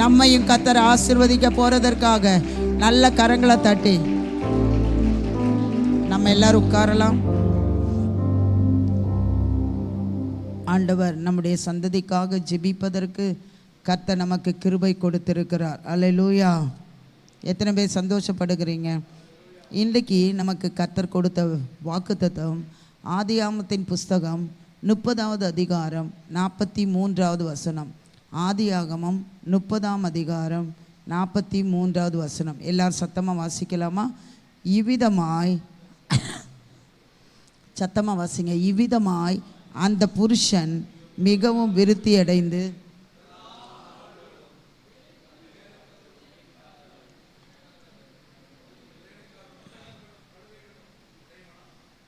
நம்மையும் கர்த்தர் ஆசீர்வதிக்க போறதற்காக நல்ல கரங்களை தட்டி நம்ம எல்லாரும் உட்காரலாம். ஆண்டவர் நம்முடைய சந்ததிக்காக ஜெபிப்பதற்கு கர்த்தர் நமக்கு கிருபை கொடுத்திருக்கிறார். அல்லேலூயா. எத்தனை பேர் சந்தோஷப்படுகிறீங்க? இன்றைக்கு நமக்கு கர்த்தர் கொடுத்த வாக்குத்தத்தம் ஆதியாகமத்தின் புஸ்தகம் 30வது அதிகாரம் 43வது வசனம். ஆதியாகமம் 30ஆம் அதிகாரம் 43வது வசனம். எல்லாரும் சத்தமாக வாசிக்கலாமா? இவ்விதமாய், சத்தமாக வாசிங்க. இவ்விதமாய் அந்த புருஷன் மிகவும் விருத்தி அடைந்து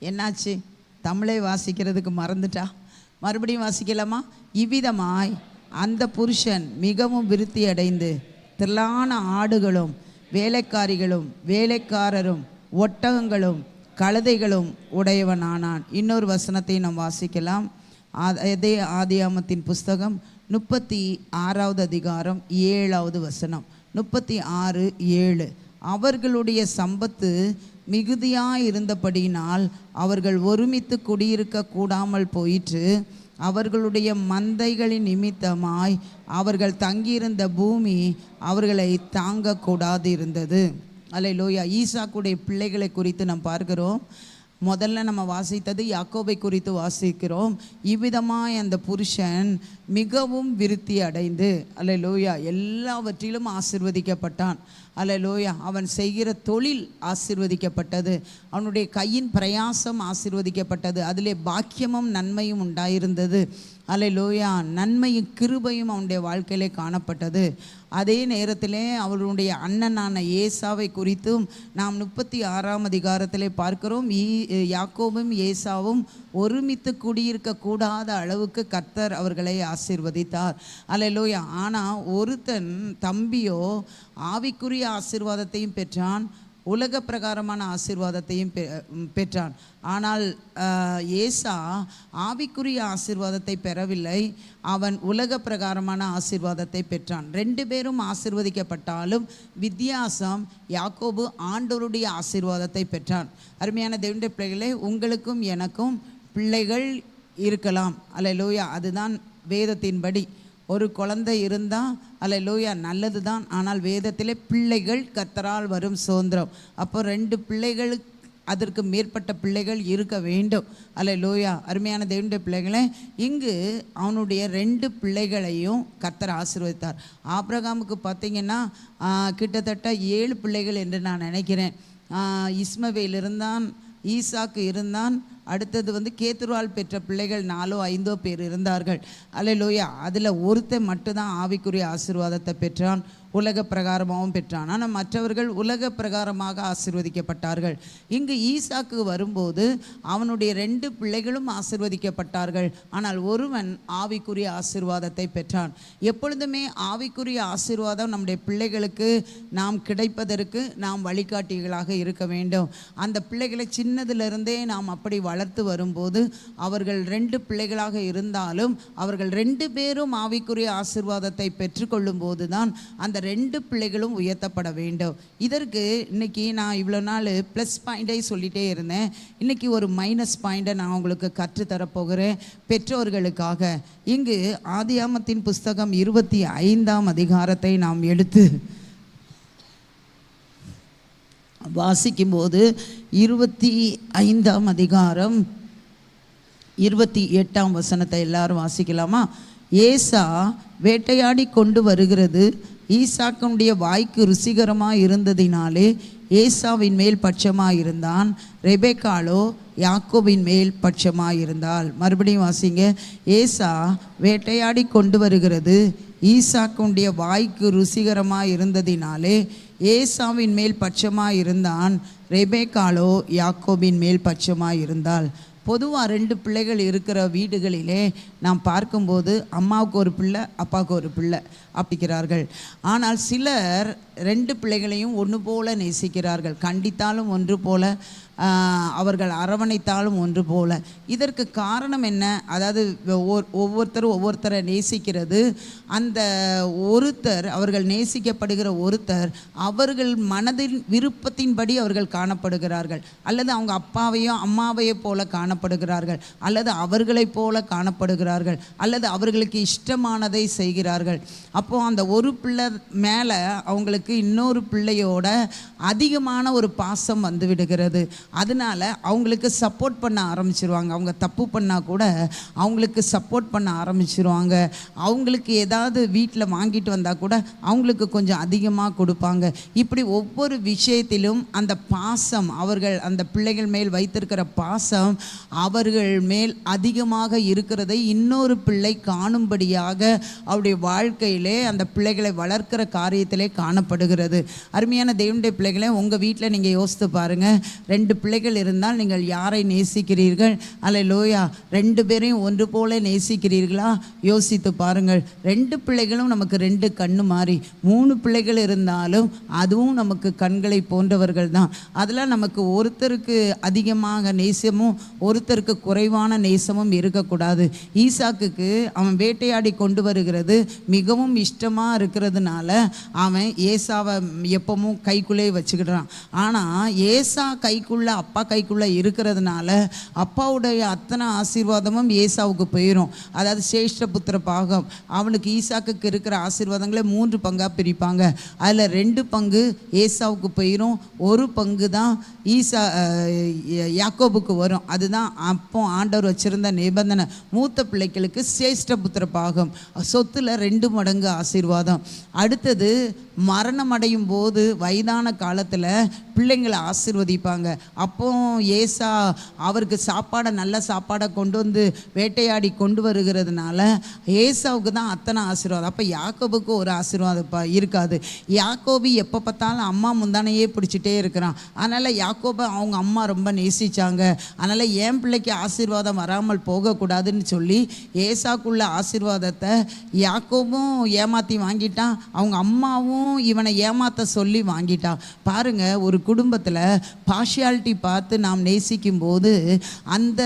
என்னாச்சு? தமிழை வாசிக்கிறதுக்கு மறந்துட்டா? மறுபடியும் வாசிக்கலாமா? இவ்விதமாய் அந்த புருஷன் மிகவும் விருத்தி அடைந்து திரளான ஆடுகளும் வேலைக்காரிகளும் வேலைக்காரரும் ஒட்டகங்களும் கழுதைகளும் உடையவனானான். இன்னொரு வசனத்தை நாம் வாசிக்கலாம். அதே ஆதியாகமத்தின் புஸ்தகம் 36வது அதிகாரம் 7வது வசனம். 36:7. அவர்களுடைய சம்பத்து மிகுதியாயிருந்தபடியினால் அவர்கள் ஒருமித்து குடியிருக்க கூடாமல் போயிற்று. அவர்களுடைய மந்தைகளின் நிமித்தமாய் அவர்கள் தங்கியிருந்த பூமி அவர்களை தாங்கக்கூடாது இருந்தது. அல்லேலூயா. ஈசாக்குடைய பிள்ளைகளை குறித்து நாம் பார்க்கிறோம். முதல்ல நம்ம வாசித்தது யாக்கோபை குறித்து வாசிக்கிறோம். இவ்விதமாய் அந்த புருஷன் மிகவும் விருத்தி அடைந்து, அல்லேலூயா, எல்லாவற்றிலும் ஆசீர்வதிக்கப்பட்டான். அல்லேலூயா. அவன் செய்கிற தொழில் ஆசீர்வதிக்கப்பட்டது. அவனுடைய கையின் பிரயாசம் ஆசீர்வதிக்கப்பட்டது. அதிலே பாக்கியமும் நன்மையும் உண்டாயிருந்தது. அல்லேலூயா. நன்மையும் கிருபையும் அவனுடைய வாழ்க்கையிலே காணப்பட்டது. அதே நேரத்திலே அவருடைய அண்ணனான ஏசாவை குறித்தும் நாம் 36ஆம் அதிகாரத்திலே பார்க்கிறோம். யாக்கோபும் ஏசாவும் ஒருமித்து குடியிருக்க கூடாத அளவுக்கு கர்த்தர் அவர்களை ஆசீர்வதித்தார். அல்லேலூயா. ஆனால் ஒருத்தன் தம்பியோ ஆவிக்குரிய ஆசீர்வாதத்தையும் பெற்றான், உலக பிரகாரமான ஆசீர்வாதத்தையும் பெற்றான். ஆனால் ஏசா ஆவிக்குரிய ஆசீர்வாதத்தை பெறவில்லை, அவன் உலக பிரகாரமான ஆசீர்வாதத்தை பெற்றான். 2 பேரும் ஆசீர்வதிக்கப்பட்டாலும் வித்தியாசம், யாக்கோபு ஆண்டவருடைய ஆசீர்வாதத்தை பெற்றான். அருமையான தேவனுடைய பிள்ளைகளே, உங்களுக்கும் எனக்கும் பிள்ளைகள் இருக்கலாம். அல்லேலூயா. அதுதான் வேதத்தின்படி. ஒரு குழந்தை இருந்தால் அல்லேலூயா நல்லது தான். ஆனால் வேதத்திலே பிள்ளைகள் கர்த்தரால் வரும் சுதந்திரம். அப்போ 2 பிள்ளைகள், அதற்கு மேற்பட்ட பிள்ளைகள் இருக்க வேண்டும். அல்லேலூயா. அருமையான தேவனுடைய பிள்ளைகளே, இங்கு அவனுடைய 2 பிள்ளைகளையும் கர்த்தர் ஆசீர்வதித்தார். ஆபிரகாமுக்கு பார்த்தீங்கன்னா கிட்டத்தட்ட 7 பிள்ளைகள் என்று நான் நினைக்கிறேன். இஸ்மவேல் இருந்தான், ஈசாக்கு இருந்தான், அடுத்தது கேத்துருவால் பெற்ற பிள்ளைகள் 4 5 பேர் இருந்தார்கள். அல்லேலூயா. அதில் ஒருத்தன் மட்டும்தான் ஆவிக்குரிய ஆசீர்வாதத்தை பெற்றான், உலக பிரகாரமாகவும் பெற்றான். ஆனால் மற்றவர்கள் உலக பிரகாரமாக ஆசீர்வதிக்கப்பட்டார்கள். இங்கு ஈசாக்கு வரும்போது அவனுடைய 2 பிள்ளைகளும் ஆசீர்வதிக்கப்பட்டார்கள். ஆனால் ஒருவன் ஆவிக்குரிய ஆசீர்வாதத்தை பெற்றான். எப்பொழுதுமே ஆவிக்குரிய ஆசீர்வாதம் நம்முடைய பிள்ளைகளுக்கு நாம் கிடைப்பதற்கு நாம் வழிகாட்டிகளாக இருக்க வேண்டும். அந்த பிள்ளைகளை சின்னதிலிருந்தே நாம் அப்படி வளர்த்து வரும்போது அவர்கள் 2 பிள்ளைகளாக இருந்தாலும் அவர்கள் 2 பேரும் ஆவிக்குரிய ஆசீர்வாதத்தை பெற்றுக்கொள்ளும் போது தான் அந்த 2 பிள்ளைகளும் உயர்த்தப்பட வேண்டும். இதற்கு இன்னைக்கு நான் இவ்வளோ நாள் ப்ளஸ் பாயிண்டை சொல்லிகிட்டே இருந்தேன். இன்னைக்கு ஒரு மைனஸ் பாயிண்டை நான் உங்களுக்கு கற்றுத்தரப்போகிறேன் பெற்றோர்களுக்காக. இங்கு ஆதியாகமத்தின் புஸ்தகம் 25ஆம் அதிகாரத்தை நாம் எடுத்து வாசிக்கும்போது 25ஆம் அதிகாரம் 28ஆம் வசனத்தை எல்லாரும் வாசிக்கலாமா? ஏசா வேட்டையாடி கொண்டு வருகிறது ஈசாக்கனுடைய வாய்க்கு ருசிகரமாக இருந்ததினாலே ஏசாவின் மேல் பட்சமாக இருந்தான், ரெபெக்காளோ யாக்கோபின் மேல் பட்சமாக இருந்தாள். மறுபடியும் வாசிங்க. ஏசா வேட்டையாடி கொண்டு வருகிறது ஈசாக்கனுடைய வாய்க்கு ருசிகரமாக இருந்ததினாலே ஏசாவின் மேல் பட்சமாக இருந்தான், ரெபெக்காளோ யாக்கோபின் மேல் பட்சமாக இருந்தாள். பொதுவாக 2 பிள்ளைகள் இருக்கிற வீடுகளிலே நாம் பார்க்கும்போது அம்மாவுக்கு ஒரு பிள்ளை, அப்பாவுக்கு ஒரு பிள்ளை அப்படிக்கிறார்கள். ஆனால் சிலர் 2 பிள்ளைகளையும் ஒன்று போல நேசிக்கிறார்கள். கண்டித்தாலும் ஒன்று போல, அவர்கள் அரவணைத்தாலும் ஒன்று போல. இதற்கு காரணம் என்ன? அதாவது ஒவ்வொருத்தரும் ஒவ்வொருத்தரை நேசிக்கிறது. அந்த ஒருத்தர், அவர்கள் நேசிக்கப்படுகிற ஒருத்தர் அவர்கள் மனதின் விருப்பத்தின்படி அவர்கள் காணப்படுகிறார்கள், அல்லது அவங்க அப்பாவையோ அம்மாவையோ போல காணப்படுகிறார்கள், அல்லது அவர்களைப் போல காணப்படுகிறார்கள், அல்லது அவர்களுக்கு இஷ்டமானதை செய்கிறார்கள். அப்போது அந்த ஒரு பிள்ளை மேலே அவங்களுக்கு இன்னொரு பிள்ளையோட அதிகமான ஒரு பாசம் வந்து விடுகிறது. அதனால அவங்களுக்கு சப்போர்ட் பண்ண ஆரம்பிச்சிருவாங்க. அவங்க தப்பு பண்ணால் கூட அவங்களுக்கு சப்போர்ட் பண்ண ஆரம்பிச்சிருவாங்க. அவங்களுக்கு ஏதாவது வீட்டில் வாங்கிட்டு வந்தால் கூட அவங்களுக்கு கொஞ்சம் அதிகமாக கொடுப்பாங்க. இப்படி ஒவ்வொரு விஷயத்திலும் அந்த பாசம், அவர்கள் அந்த பிள்ளைகள் மேல் வைத்திருக்கிற பாசம் அவர்கள் மேல் அதிகமாக இருக்கிறதை இன்னொரு பிள்ளை காணும்படியாக அவருடைய வாழ்க்கையிலே அந்த பிள்ளைகளை வளர்க்கிற காரியத்திலே காணப்படுகிறது. அருமையான தேவனுடைய பிள்ளைகளை, உங்கள் வீட்டில் நீங்கள் யோசித்து பாருங்கள். 2 பிள்ளைகள் இருந்தால் நீங்கள் யாரை நேசிக்கிறீர்கள்? அல்லேலூயா. 2 பேரையும் ஒன்று போல நேசிக்கிறீர்களா? யோசித்து பாருங்கள். 2 பிள்ளைகளும் நமக்கு 2 கண்ணு மாறி. 3 பிள்ளைகள் இருந்தாலும் அதுவும் நமக்கு கண்களை போன்றவர்கள் தான். அதெல்லாம் நமக்கு ஒருத்தருக்கு அதிகமாக நேசமும் ஒருத்தருக்கு குறைவான நேசமும் இருக்கக்கூடாது. ஈசாக்குக்கு அவன் வேட்டையாடி கொண்டு வருகிறது மிகவும் இஷ்டமாக இருக்கிறதுனால அவன் ஏசாவை எப்பவும் கைக்குள்ளே வச்சுக்கிட்டான். ஆனால் ஏசா கைக்குள்ளே, அப்பா கைக்குள்ளே இருக்கிறதுனால அப்பாவுடைய அத்தனை ஆசீர்வாதமும் ஏசாவுக்கு போயிடும். அதாவது சேஷ்ட புத்திர பாகம். அவனுக்கு ஈசாக்குக்கு இருக்கிற ஆசீர்வாதங்களை 3 பங்காக பிரிப்பாங்க. அதில் 2 பங்கு ஏசாவுக்கு போயிடும், 1 பங்கு தான் யாக்கோபுக்கு வரும். அதுதான் அப்போ ஆண்டவர் வச்சிருந்த நிபந்தனை. மூத்த பிள்ளைகளுக்கு சேஷ்ட புத்திர பாகம், சொத்துல 2 மடங்கு ஆசீர்வாதம். அடுத்தது மரணம் அடையும் போது வயதான காலத்தில் பிள்ளைங்களை ஆசீர்வதிப்பாங்க. அப்போ ஏசா அவருக்கு சாப்பாடை, நல்ல சாப்பாடை கொண்டு வந்து வேட்டையாடி கொண்டு வருகிறதுனால ஏசாவுக்கு தான் அத்தனை ஆசீர்வாதம். அப்போ யாக்கோபுக்கு ஒரு ஆசீர்வாதம் இருக்காது. யாக்கோபு எப்போ பார்த்தாலும் அம்மா முந்தானையே பிடிச்சிட்டே இருக்கிறான். அதனால் யாக்கோபை அவங்க அம்மா ரொம்ப நேசித்தாங்க. அதனால் என் பிள்ளைக்கு ஆசீர்வாதம் வராமல் போகக்கூடாதுன்னு சொல்லி ஏசாக்குள்ள ஆசீர்வாதத்தை யாக்கோபும் ஏமாற்றி வாங்கிட்டான், அவங்க அம்மாவும் இவனை ஏமாத்த சொல்லி வாங்கிட்டான். பாருங்க, ஒரு குடும்பத்தில் பார்ஷியாலிட்டி பார்த்து நாம் நேசிக்கும் போது அந்த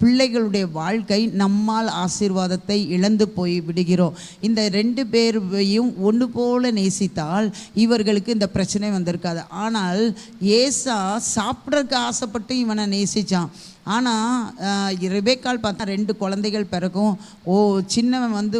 பிள்ளைகளுடைய வாழ்க்கை நம்மால் ஆசீர்வாதத்தை இழந்து போய் விடுகிறோம். இந்த 2 பேரையும் ஒன்று போல நேசித்தால் இவர்களுக்கு இந்த பிரச்சனை வந்திருக்காது. ஆனால் ஏசா சாப்பிட்றதுக்கு ஆசைப்பட்டு இவனை நேசித்தான். ஆனால் ரெபேக்காள் பார்த்தா 2 குழந்தைகள் பிறக்கும். சின்னவன் வந்து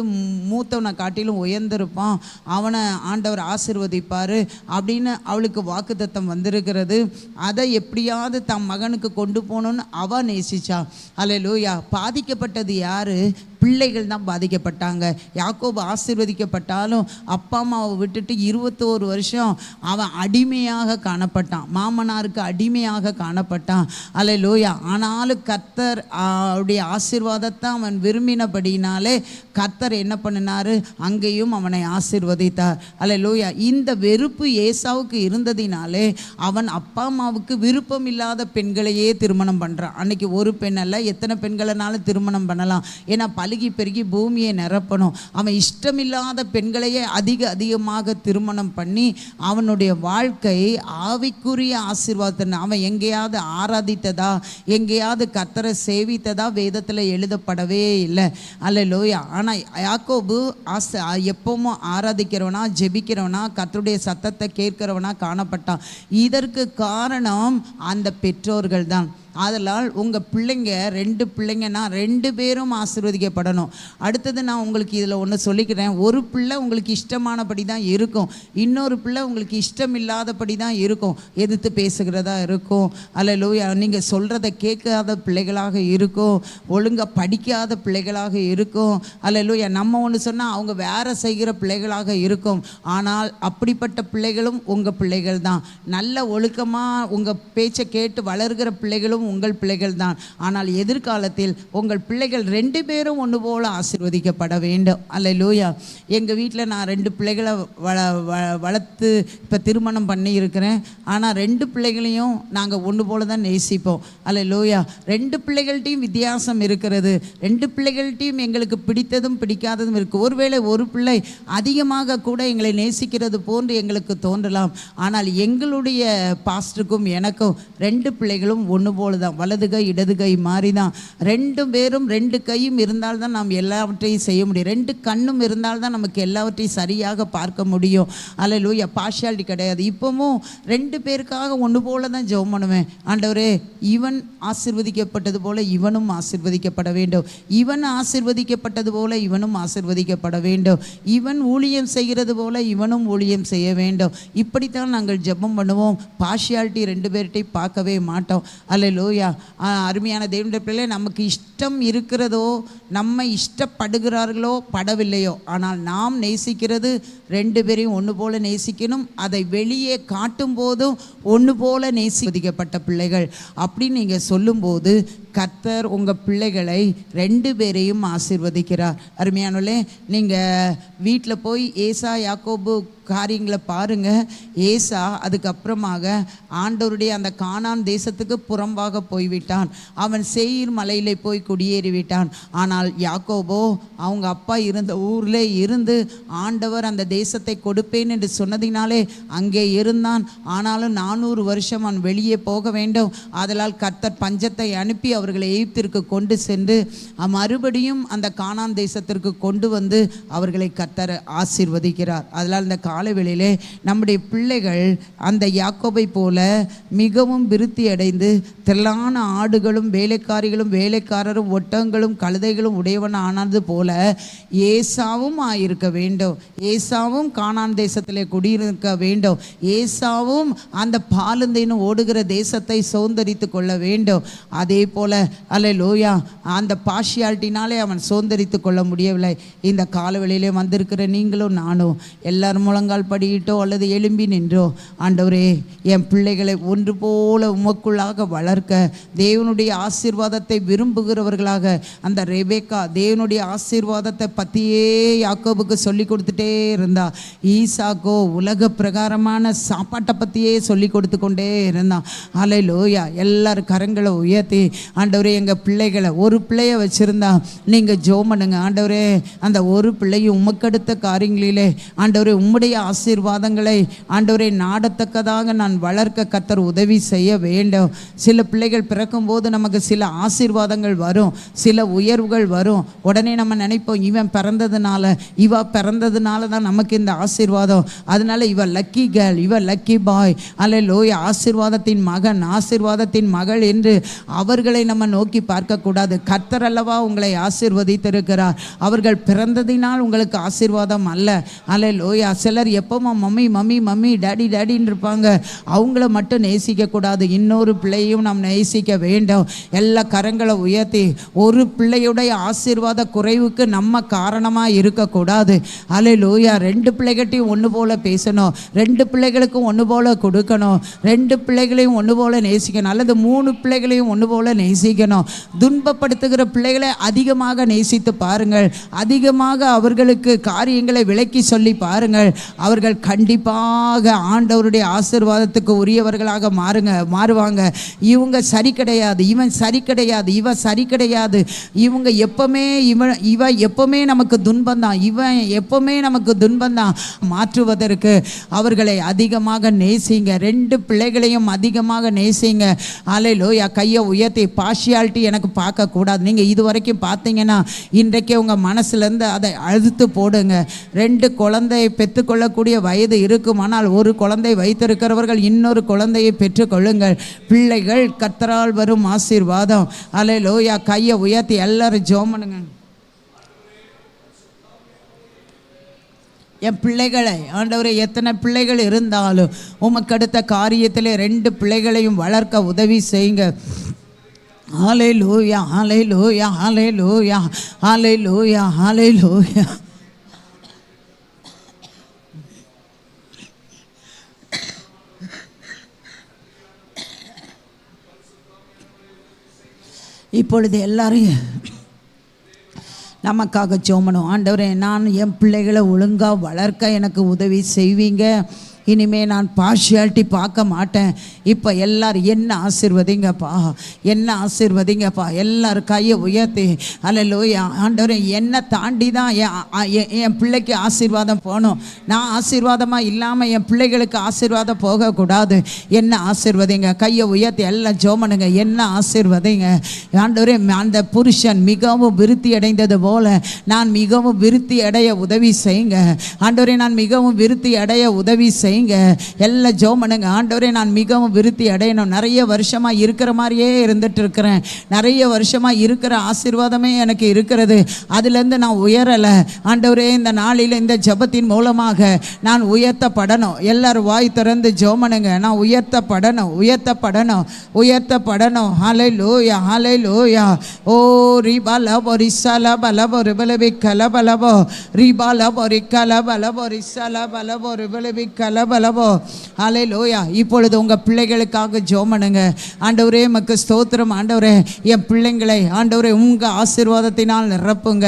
மூத்தவனை காட்டிலும் உயர்ந்திருப்பான், அவனை ஆண்டவர் ஆசீர்வதிப்பார் அப்படின்னு அவளுக்கு வாக்குத்தத்தம் வந்திருக்கிறது. அதை எப்படியாவது தம் மகனுக்கு கொண்டு போகணுன்னு அவள் நேசிச்சா. அல்லேலூயா. பாதிக்கப்பட்டது யார்? பிள்ளைகள் தான் பாதிக்கப்பட்டாங்க. யாக்கோபு ஆசீர்வதிக்கப்பட்டாலும் அப்பா அம்மாவை விட்டுட்டு 21 வருஷம் அவன் அடிமையாக காணப்பட்டான், மாமனாருக்கு அடிமையாக காணப்பட்டான். அல்லேலூயா. ஆனாலும் கர்த்தர் அவருடைய ஆசீர்வாதத்தை அவன் விரும்பினபடினாலே கர்த்தர் என்ன பண்ணினார்? அங்கேயும் அவனை ஆசீர்வதித்தார். அல்லேலூயா. இந்த வெறுப்பு ஏசாவுக்கு இருந்ததினாலே அவன் அப்பா அம்மாவுக்கு விருப்பம் இல்லாத பெண்களையே திருமணம் பண்ணுறான். அன்னைக்கு ஒரு பெண் அல்ல, எத்தனை பெண்களனாலும் திருமணம் பண்ணலாம். ஏன்னா பழுகி பெருகி பூமியை நிரப்பணும். அவன் இஷ்டமில்லாத பெண்களையே அதிகமாக திருமணம் பண்ணி அவனுடைய வாழ்க்கை ஆவிக்குரிய ஆசீர்வாதத்தை அவன் எங்கேயாவது ஆராதித்ததா, எங்கேயாவது கர்த்தரை சேவித்ததா வேதத்தில் எழுதப்படவே இல்லை. அல்லேலூயா. ஆனால் யாக்கோபு எப்பவும் ஆராதிக்கிறவனா, ஜெபிக்கிறவனா, கர்த்தருடைய சத்தத்தை கேட்கிறவனா காணப்பட்டான். இதற்கு காரணம் அந்த பெற்றோர்கள் தான். அதனால் உங்கள் பிள்ளைங்க 2 பிள்ளைங்கன்னா 2 பேரும் ஆசீர்வதிக்கப்படணும். அடுத்தது நான் உங்களுக்கு இதில் ஒன்று சொல்லிக்கிறேன். ஒரு பிள்ளை உங்களுக்கு இஷ்டமானபடி தான் இருக்கும், இன்னொரு பிள்ளை உங்களுக்கு இஷ்டம் இல்லாதபடி தான் இருக்கும். எதிர்த்து பேசுகிறதா இருக்கும், அல்லேலூயா, நீங்கள் சொல்கிறத கேட்காத பிள்ளைகளாக இருக்கும், ஒழுங்காக படிக்காத பிள்ளைகளாக இருக்கும். அல்லேலூயா. நம்ம ஒன்று சொன்னால் அவங்க வேற செய்கிற பிள்ளைகளாக இருக்கும். ஆனால் அப்படிப்பட்ட பிள்ளைகளும் உங்கள் பிள்ளைகள் தான். நல்ல ஒழுக்கமாக உங்கள் பேச்சை கேட்டு வளர்கிற பிள்ளைகளும் பிள்ளைகளும் உங்கள் பிள்ளைகள் தான். ஆனால் எதிர்காலத்தில் உங்கள் பிள்ளைகள் 2 பேரும் ஒன்று போல் ஆசீர்வதிக்கப்பட வேண்டும். அல்லேலூயா. எங்கள் வீட்டில் நான் 2 பிள்ளைகளை வளர்த்து இப்போ திருமணம் பண்ணி இருக்கிறேன். ஆனால் 2 பிள்ளைகளையும் நாங்கள் ஒன்று போல தான் நேசிப்போம். அல்லேலூயா. 2 பிள்ளைகள்ட்டையும் வித்தியாசம் இருக்கிறது. 2 பிள்ளைகள்ட்டையும் எங்களுக்கு பிடித்ததும் பிடிக்காததும் இருக்குது. ஒருவேளை ஒரு பிள்ளை அதிகமாக கூட எங்களை நேசிக்கிறது போன்று எங்களுக்கு தோன்றலாம். ஆனால் எங்களுடைய பாஸ்டருக்கும் எனக்கும் 2 பிள்ளைகளும் ஒன்று போல தான், வலது கை இடது கை மாதிரி தான். 2 பேரும் 2 கையும் இருந்தால்தான் நாம் எல்லாவற்றையும் செய்ய முடியும். 2 கண்ணும் இருந்தால்தான் நமக்கு எல்லாவற்றையும் சரியாக பார்க்க முடியும். அல்லேலூயா. பார்ஷியாலிட்டி கிடையாது. இப்போவும் 2 பேருக்காக ஒன்று போல தான் ஜெபம் பண்ணுவேன். ஆண்டவரே, இவன் ஆசீர்வதிக்கப்பட்டது போல இவனும் ஆசீர்வதிக்கப்பட வேண்டும், இவன் ஆசீர்வதிக்கப்பட்டது போல இவனும் ஆசீர்வதிக்கப்பட வேண்டும், இவன் ஊழியம் செய்கிறது போல இவனும் ஊழியம் செய்ய வேண்டும். இப்படித்தான் நாங்கள் ஜெபம் பண்ணுவோம். பார்ஷியாலிட்டி 2 பேர்கிட்டையும் பார்க்கவே மாட்டோம். அல்லேலூயா. அருமையான தேவனுடைய பிள்ளைகளே, நமக்கு இஷ்டம் இருக்கிறதோ, நம்ம இஷ்டப்படுகிறார்களோ படவில்லையோ, ஆனால் நாம் நேசிக்கிறது 2 பேரையும் ஒன்று போல நேசிக்கணும். அதை வெளியே காட்டும் போதும் ஒன்று போல நேசிக்கப்பட்ட பிள்ளைகள் அப்படின்னு நீங்கள் சொல்லும்போது கர்த்தர் உங்கள் பிள்ளைகளை 2 பேரையும் ஆசீர்வதிக்கிறார். அருமையானவர்களே, நீங்கள் வீட்டில் போய் ஏசா யாக்கோபு காரியங்களை பாருங்கள். ஏசா அதுக்கப்புறமாக ஆண்டவருடைய அந்த கானான் தேசத்துக்கு புறம்பாக போய்விட்டான். அவன் சேயீர் மலையிலே போய் குடியேறிவிட்டான். ஆனால் யாக்கோபோ அவங்க அப்பா இருந்த ஊரில் இருந்து ஆண்டவர் அந்த தேசத்தை கொடுப்பேன் என்று சொன்னதினாலே அங்கே இருந்தான். ஆனாலும் 400 வருஷம் அவன் வெளியே போக வேண்டும். ஆதலால் கர்த்தர் பஞ்சத்தை அனுப்பி அவர்களை எகிப்திற்கு கொண்டு சென்று மறுபடியும் அந்த கானான் தேசத்திற்கு கொண்டு வந்து அவர்களை கர்த்தர் ஆசீர்வதிக்கிறார். அதனால் இந்த காலவெளியிலே நம்முடைய பிள்ளைகள் அந்த யாக்கோபை போல மிகவும் விருத்தி அடைந்து திரளான ஆடுகளும் வேலைக்காரிகளும் வேலைக்காரரும் ஒட்டகங்களும் கழுதைகளும் உடையவன் ஆனது போல ஏசாவும் ஆயிருக்க வேண்டும். ஏசாவும் கானான் தேசத்திலே குடியிருக்க வேண்டும். ஏசாவும் அந்த பாலுந்தேனும் ஓடுகிற தேசத்தை சௌந்தரித்து கொள்ள வேண்டும். அதே போல அல்லேலூயா, அந்த பார்ஷியாலிட்டினாலே அவன் சௌந்தரித்து கொள்ள முடியவில்லை. இந்த காலவெளியிலே வந்திருக்கிற நீங்களும் நானும் எல்லாரும் முழங்கால் படியிட்டோ அல்லது எழும்பி நின்றோ, ஆண்டவரே, என் பிள்ளைகளை ஒன்று போல உமக்குள்ளாக வளர்க்க, தேவனுடைய ஆசீர்வாதத்தை விரும்புகிறவர்களாக, அந்த ரெபேக்கா தேவனுடைய ஆசீர்வாதத்தை பற்றியே யாக்கோபுக்கு சொல்லி கொடுத்துட்டே இருந்தா. ஈசாக்கோ உலக பிரகாரமான சாப்பாட்டை பற்றியே சொல்லி கொடுத்து கொண்டே இருந்தான். அல்லேலூயா. எல்லாரும் கரங்களை உயர்த்தி, ஆண்டவரே, எங்கள் பிள்ளைகளை, ஒரு பிள்ளைய வச்சுருந்தா நீங்கள் ஜெபம் பண்ணுங்க. ஆண்டவரே, அந்த ஒரு பிள்ளையும் உமக்கடுத்த காரியங்களிலே ஆண்டவரே உம்முடைய ஆசீர்வாதங்களை ஆண்டவரே நாடத்தக்கதாக நான் வளர்க்க கர்த்தர் உதவி செய்ய வேண்டும். சில பிள்ளைகள் பிறக்கும்போது நமக்கு சில ஆசீர்வாதங்கள் வரும், சில உயர்வுகள் வரும். உடனே நம்ம நினைப்போம், இவன் பிறந்ததுனால இவ பிறந்ததுனால தான் நமக்கு இந்த ஆசீர்வாதம், அதனால இவ லக்கி கேர்ள், இவ லக்கி பாய், அல்லேலூயா, ஆசீர்வாதத்தின் மகன், ஆசீர்வாதத்தின் மகள் என்று அவர்களை நம்ம நோக்கி பார்க்கக்கூடாது. கர்த்தர் அல்லவா உங்களை ஆசீர்வதித்திருக்கிறார். அவர்கள் பிறந்ததினால் உங்களுக்கு ஆசீர்வாதம் அல்ல. அல்லேலூயா. சிலர் எப்பவும் மம்மி மம்மி மம்மி டாடி டாடின்னு இருப்பாங்க. அவங்கள மட்டும் நேசிக்கக்கூடாது, இன்னொரு பிள்ளையும் நாம் நேசிக்க வேண்டும். எல்லா கரங்களை உயர்த்தி, ஒரு பிள்ளையுடைய ஆசீர்வாத குறைவுக்கு நம்ம காரணமாக இருக்கக்கூடாது. அல்லேலூயா. 2 பிள்ளைகள்ட்டையும் ஒன்று போல பேசணும், 2 பிள்ளைகளுக்கும் ஒன்று போல கொடுக்கணும், 2 பிள்ளைகளையும் ஒன்று போல நேசிக்கணும், அல்லது 3 பிள்ளைகளையும் ஒன்று போல நேசிக்கணும். துன்பப்படுத்துகிற பிள்ளைகளை அதிகமாக நேசித்து பாருங்கள், அதிகமாக அவர்களுக்கு காரியங்களை விளக்கி சொல்லி பாருங்கள். அவர்கள் கண்டிப்பாக ஆண்டவருடைய ஆசீர்வாதத்துக்கு உரியவர்களாக மாறுவாங்க. இவங்க சரி கிடையாது, இவன் சரி கிடையாது, இவ சரி கிடையாது, இவங்க எப்பவுமே இவ எப்பவுமே நமக்கு துன்பந்தான், இவன் எப்பவுமே நமக்கு துன்பந்தான். மாற்றுவதற்கு அவர்களை அதிகமாக நேசிங்க, 2 பிள்ளைகளையும் அதிகமாக நேசிங்க. அல்லேலூயா. கையை உயர்த்தி, பார்ஷியாலிட்டி எனக்கு பார்க்கக்கூடாது. நீங்கள் இது வரைக்கும் பார்த்தீங்கன்னா இன்றைக்கே உங்கள் மனசுலேருந்து அதை அழுத்து போடுங்க. 2 குழந்தையை பெற்றுக்கொள்ளக்கூடிய வயது இருக்குமானால் ஒரு குழந்தை வைத்திருக்கிறவர்கள் இன்னொரு குழந்தையை பெற்றுக்கொள்ளுங்கள். பிள்ளைகள் கர்த்தரால் வரும் ஆசீர்வாதம். அல்லேலூயா. கையை உயர்த்தி எல்லாரும் ஜெபம் பண்ணுங்க. என் பிள்ளைகளை ஆண்டவரே, எத்தனை பிள்ளைகள் இருந்தாலும் உமக்கு அடுத்த காரியத்தில் 2 பிள்ளைகளையும் வளர்க்க உதவி செய்யுங்க. ஹல்லேலூயா, ஹல்லேலூயா, ஹல்லேலூயா, ஹல்லேலூயா, ஹல்லேலூயா. இப்பொழுது எல்லாரும் நமக்காக ஜெபம். ஆண்டவரே, நான் என் பிள்ளைகளை ஒழுங்காக வளர்க்க எனக்கு உதவி செய்வீங்க. இனிமேல் நான் பார்ஷியாலிட்டி பார்க்க மாட்டேன். இப்போ எல்லோரும் என்ன ஆசீர்வதிங்கப்பா, என்ன ஆசீர்வதிங்கப்பா. எல்லோரும் கையை உயர்த்தி அல்லேலூயா. ஆண்டவரே, என்னை தாண்டி தான் என் பிள்ளைக்கு ஆசீர்வாதம் போகணும். நான் ஆசீர்வாதமாக இல்லாமல் என் பிள்ளைகளுக்கு ஆசீர்வாதம் போகக்கூடாது. என்ன ஆசீர்வதிங்க. கையை உயர்த்தி எல்லாம் ஜெபம். என்ன ஆசீர்வதிங்க ஆண்டவரே. அந்த புருஷன் மிகவும் விருத்தி அடைந்தது போல நான் மிகவும் விருத்தி அடைய உதவி செய்யுங்க ஆண்டவரே. நான் மிகவும் விருத்தி அடைய உதவி செய்யுங்க. எல்லாம் ஜெபம் பண்ணுங்க. ஆண்டவரே, நான் மிகவும் விருத்தி அடையணும். நிறைய வருஷமாக இருக்கிற மாதிரியே இருந்துட்டு இருக்கிறேன். நிறைய வருஷமாக இருக்கிற ஆசீர்வாதமே எனக்கு இருக்கிறது. அதுலேருந்து நான் உயரலை ஆண்டவரே. இந்த நாளில் இந்த ஜெபத்தின் மூலமாக நான் உயர்த்தப்படணும். எல்லாரும் வாய் திறந்து ஜெபம் பண்ணுங்க. நான் உயர்த்தப்படணும், உயர்த்தப்படணும், உயர்த்தப்படணும். ஹல்லேலூயா, ஹல்லேலூயா. ஓ ரிபாலபோ ரிசலபலபோ ரிபலபி கலபலபோ ரிபாலபோ ரிகலபலபோ ரிசலபலபோ ரிபலபி கலபலபோ. ஹல்லேலூயா. இப்பொழுது உங்கள் பிள்ளைகளுக்காக ஜெபம் பண்ணுங்க. ஆண்டவரே, மக்கு ஸ்தோத்திரம். ஆண்டவரே, என் பிள்ளைங்களை ஆண்டவரே உங்கள் ஆசீர்வாதத்தினால் நிரப்புங்க.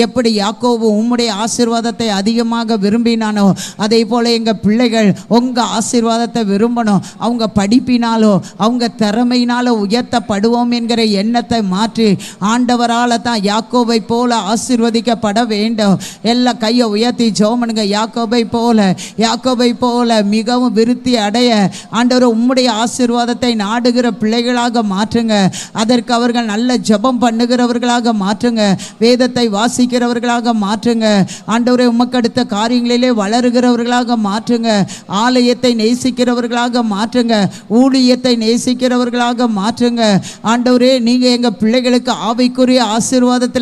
எப்படி யாக்கோபு உம்முடைய ஆசீர்வாதத்தை அதிகமாக விரும்பினானோ அதே போல் எங்கள் பிள்ளைகள் உங்கள் ஆசீர்வாதத்தை விரும்பணும். அவங்க படிப்பினாலோ அவங்க திறமையினாலோ உயர்த்தப்படுவோம் என்கிற எண்ணத்தை மாற்றி ஆண்டவரால் தான் யாக்கோபை போல ஆசீர்வதிக்கப்பட வேண்டும். எல்லா கையை உயர்த்தி ஜெபம் பண்ணுங்க. யாக்கோபை போல, யாக்கோபை போல மிகவும் விருத்தி அடைய ஆண்டவர் உம்முடைய ஆசீர்வாதத்தை நாடுகிற பிள்ளைகளாக மாற்றுங்க. அதற்கு அவர்கள் நல்ல ஜெபம் பண்ணுகிறவர்களாக மாற்றுங்க. வேதத்தை வாசிக்கிறவர்களாக மாற்றுங்க. ஆண்டவரே, உமக்கு அடுத்த காரியங்களிலே வளருகிறவர்களாக மாற்றுங்க. ஆலயத்தை நேசிக்கிறவர்களாக மாற்றுங்க. ஊழியத்தை நேசிக்கிறவர்களாக மாற்றுங்க. ஆண்டவரே, நீங்கள் எங்கள் பிள்ளைகளுக்கு ஆவிக்குரிய ஆசீர்வாதத்தில்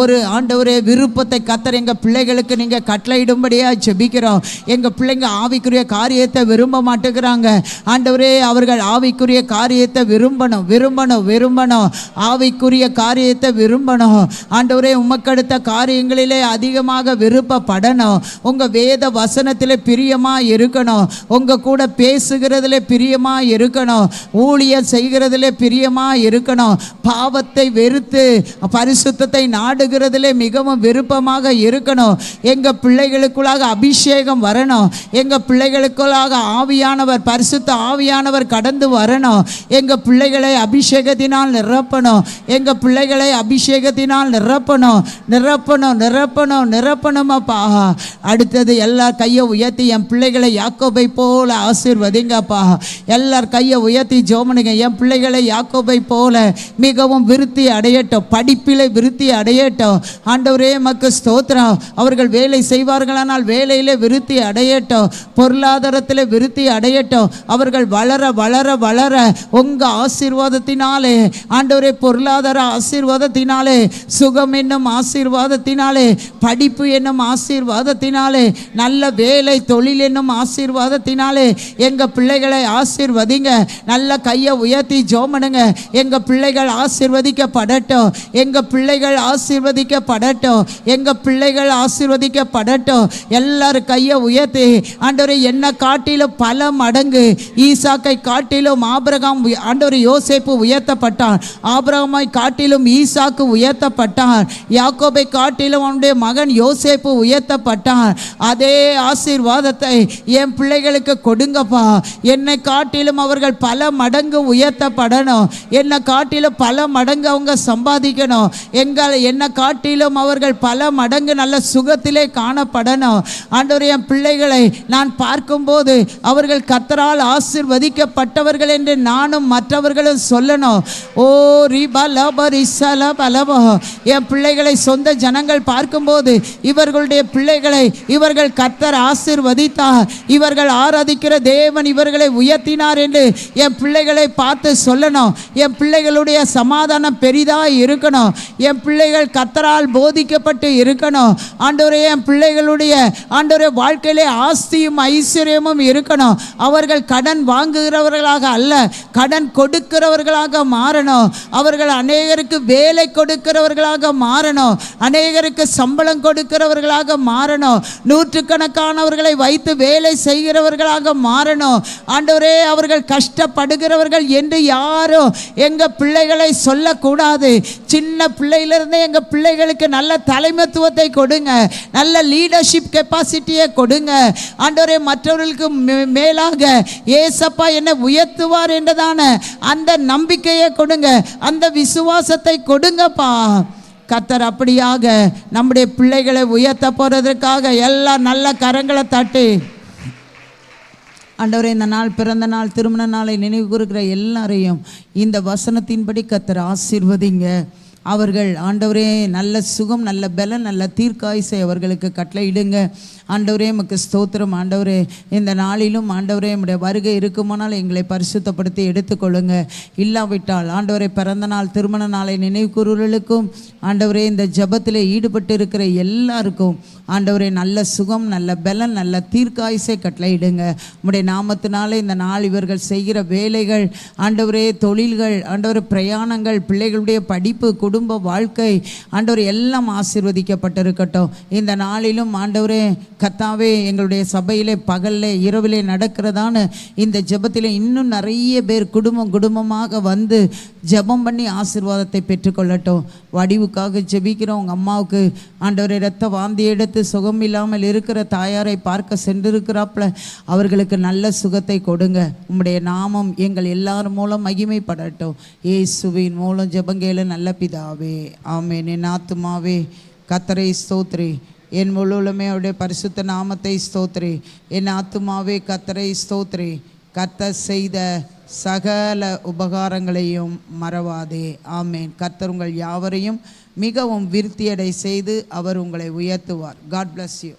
ஒரு ஆண்டவரே விருப்பத்தை கத்தர் எங்கள் பிள்ளைகளுக்கு நீங்கள் கட்டளையிடும்படியாக ஜெபிக்கிறோம். எங்கள் பிள்ளைங்க ஆவிக்குரிய காரியத்தை விரும்ப மாட்டேங்கிறாங்க. ஆண்டவரே, அவர்கள் ஆவிக்குரிய காரியத்தை விரும்பணும், விரும்பணும், விரும்பணும். ஆவிக்குரிய காரியத்தை விரும்பணும். ஆண்டவரே, உமக்கடுத்த காரியங்களிலே அதிகமாக விருப்பப்படணும். உங்கள் வேத வசனத்தில் பிரியமாக இருக்கணும். உங்கள் கூட பேசுகிறதுல பிரியமாக இருக்கணும். ஊழியம் செய்கிறதுல பிரியமாக இருக்கணும். பாவத்தை வெறுத்து பரிசுத்தத்தை நாடுகிறதுல மிகவும் விருப்பமாக இருக்கணும். எங்கள் பிள்ளைகளுக்குள்ளாக அபிஷேகம் வரணும். எங்கள் பிள்ளைகளுக்குள்ளாக ஆவியானவர், பரிசுத்த ஆவியானவர் கடந்து வரணும். எங்கள் பிள்ளைகளை அபிஷேகத்தினால் நிரப்பணும். எங்கள் பிள்ளைகளை அபிஷேகத்தினால் நிரப்பணும், நிரப்பணும், நிரப்பணும், நிரப்பணுமாப்பா. அடுத்தது எல்லார் கையை உயர்த்தி என் பிள்ளைகளை யாக்கோபை போல ஆசீர்வதிங்கப்பா. எல்லார் கையை உயர்த்தி ஜெபம் பண்ணுங்க. என் பிள்ளைகளை யாக்கோபை போல மிகவும் விருத்தி அடையட்டும், படிப்பிலே விருத்தி அடையட்டும். ஆண்டவரே, மக்கு ஸ்தோத்திரம். அவர்கள் வேலை செய்வார்களானால் வேலையிலே விருத்தி அடையட்டும், பொருளாதாரத்தில் விருத்தி அடையட்டும். அவர்கள் வளர வளர வளர உங்கள் ஆசீர்வாதத்தினாலே ஆண்டவரே, பொருளாதார ஆசீர்வாதத்தினாலே, சுகம் என்னும் ஆசீர்வாதத்தினாலே, படிப்பு என்னும் ஆசீர்வாதத்தினாலே, நல்ல வேலை தொழில் என்னும் ஆசீர்வாதத்தினாலே எங்கள் பிள்ளைகளை ஆசீர்வதிங்க. நல்ல கையை உயர்த்தி ஜெபம் பண்ணுங்க. எங்கள் பிள்ளைகள் ஆசீர்வதிக்கப்படட்டும், எங்கள் பிள்ளைகள் ஆசீர்வதிக்கப்படட்டும், எங்கள் பிள்ளைகள் ஆசீர்வதிக்கப்படட்டும். எல்லாரும் கையை உயர்த்தி ஆண்டவரே, என்ன காட்டிலும் பல மடங்கு ஈசாக்கை காட்டிலும் ஆபிரகாம், ஆண்டவரே யோசேப்பு உயர்த்தப்பட்டான். ஆபிரகாமை காட்டிலும் ஈசாக்கு உயர்த்தப்பட்டான். யாக்கோபை காட்டிலும் அவனுடைய மகன் யோசேப்பு உயர்த்தப்பட்டான். அதே ஆசீர்வாதத்தை என் பிள்ளைகளுக்கு கொடுங்கப்பா. என்னை காட்டிலும் அவர்கள் பல மடங்கு உயர்த்தப்படணும். என்னை காட்டிலும் பல மடங்கு அவங்க சம்பாதிக்கணும். என்னை காட்டிலும் அவர்கள் பல மடங்கு நல்ல சுகத்திலே காணப்படணும். ஆண்டவரே, என் பிள்ளைகளை நான் பார்க்கும்போது அவர்கள் கர்த்தரால் ஆசீர்வதிக்கப்பட்டவர்கள் என்று நானும் மற்றவர்களும் சொல்லணும். ஓ ரிபலபரிசலபலபோ. என் பிள்ளைகளை சொந்த ஜனங்கள் பார்க்கும்போது இவர்களுடைய பிள்ளைகளை இவர்கள் கர்த்தர் ஆசீர்வதித்தார், இவர்கள் ஆராதிக்கிற தேவன் இவர்களை உயர்த்தினார் என்று என் பிள்ளைகளை பார்த்து சொல்லணும். என் பிள்ளைகளுடைய சமாதானம் பெரிதாக இருக்கணும். என் பிள்ளைகள் கர்த்தரால் போதிக்கப்பட்டு இருக்கணும். ஆண்டவரே, என் பிள்ளைகளுடைய ஆண்டவரே வாழ்க்கையிலே ஆஸ்தி ஆசியும் ஐஸ்வர்யமும் இருக்கணும். அவர்கள் கடன் வாங்குகிறவர்களாக அல்ல, கடன் கொடுக்கிறவர்களாக மாறணும். அவர்கள் அநேகருக்கு வேலை கொடுக்கிறவர்களாக மாறணும், அநேகருக்கு சம்பளம் கொடுக்கிறவர்களாக மாறணும், நூற்றுக்கணக்கானவர்களை வைத்து வேலை செய்கிறவர்களாக மாறணும். ஆண்டவரே, அவர்கள் கஷ்டப்படுகிறவர்கள் என்று யாரும் எங்கள் பிள்ளைகளை சொல்லக்கூடாது. சின்ன பிள்ளையிலிருந்தே எங்கள் பிள்ளைகளுக்கு நல்ல தலைமைத்துவத்தை கொடுங்க, நல்ல லீடர்ஷிப் கெப்பாசிட்டியை கொடுங்க. ஆண்டவரே, மற்றவர்களுக்கு மேலாக ஏசப்பா என்னை உயர்த்துவார் என்றதான அந்த நம்பிக்கையை கொடுங்க, அந்த விசுவாசத்தை கொடுங்கப்பா. கர்த்தர் அப்படியாக நம்முடைய பிள்ளைகளை உயர்த்த போகிறதற்காக எல்லா நல்ல கரங்களை தட்டி ஆண்டவரே, இந்த நாள், பிறந்த நாள், திருமண நாளை நினைவு கூறுகிற எல்லாரையும் இந்த வசனத்தின்படி கர்த்தர் ஆசீர்வதிங்க. அவர்கள் ஆண்டவரே நல்ல சுகம், நல்ல பலன், நல்ல தீர்க்காயுசை அவர்களுக்கு கட்டளையிடுங்க. ஆண்டவரே, உமக்கு ஸ்தோத்திரம். ஆண்டவரே, இந்த நாளிலும் ஆண்டவரே நம்முடைய வருகை இருக்குமானால் எங்களை பரிசுத்தப்படுத்தி எடுத்துக்கொள்ளுங்க. இல்லாவிட்டால் ஆண்டவரே, பிறந்த நாள், திருமண நாளை நினைவு கூறுவர்களுக்கும் ஆண்டவரே இந்த ஜெபத்திலே ஈடுபட்டு இருக்கிற எல்லாருக்கும் ஆண்டவரே நல்ல சுகம், நல்ல பலன், நல்ல தீர்க்காயுசை கட்டளையிடுங்க. உம்முடைய நாமத்தினாலே இந்த நாள் இவர்கள் செய்கிற வேலைகள், ஆண்டவரே தொழில்கள், ஆண்டவரே பிரயாணங்கள், பிள்ளைகளுடைய படிப்பு, குடும்ப வாழ்க்கை, ஆண்டவரே எல்லாம் ஆசீர்வதிக்கப்பட்டிருக்கட்டும். இந்த நாளிலும் ஆண்டவரே கர்த்தாவே, எங்களுடைய சபையிலே பகல்லே இரவிலே நடக்கிறதான இந்த ஜெபத்திலே இன்னும் நிறைய பேர் குடும்பமாக வந்து ஜெபம் பண்ணி ஆசீர்வாதத்தை பெற்றுக்கொள்ளட்டும். வடிவுக்காக ஜெபிக்கிறோம். உங்கள் அம்மாவுக்கு ஆண்டவரை இரத்த வாந்தி எடுத்து சுகம் இல்லாமல் இருக்கிற தாயாரை பார்க்க சென்றிருக்கிறாப்புல, அவர்களுக்கு நல்ல சுகத்தை கொடுங்க. உம்முடைய நாமம் எங்கள் எல்லார் மூலம் மகிமைப்படட்டும். இயேசுவின் மூலம் ஜெபங்கேள நல்ல பிதாவே, ஆமென். என் ஆத்துமாவே கர்த்தரை ஸ்தோத்திரி, என் முழுவலுமே அவருடைய பரிசுத்த நாமத்தை ஸ்தோத்திரி. என் ஆத்துமாவே கர்த்தரை ஸ்தோத்திரி, கர்த்தர் செய்த சகல உபகாரங்களையும் மறவாதே. ஆமேன். கர்த்தர் உங்கள் யாவரையும் மிகவும் விருத்தியடை செய்து அவர் உங்களை உயர்த்துவார். God bless you.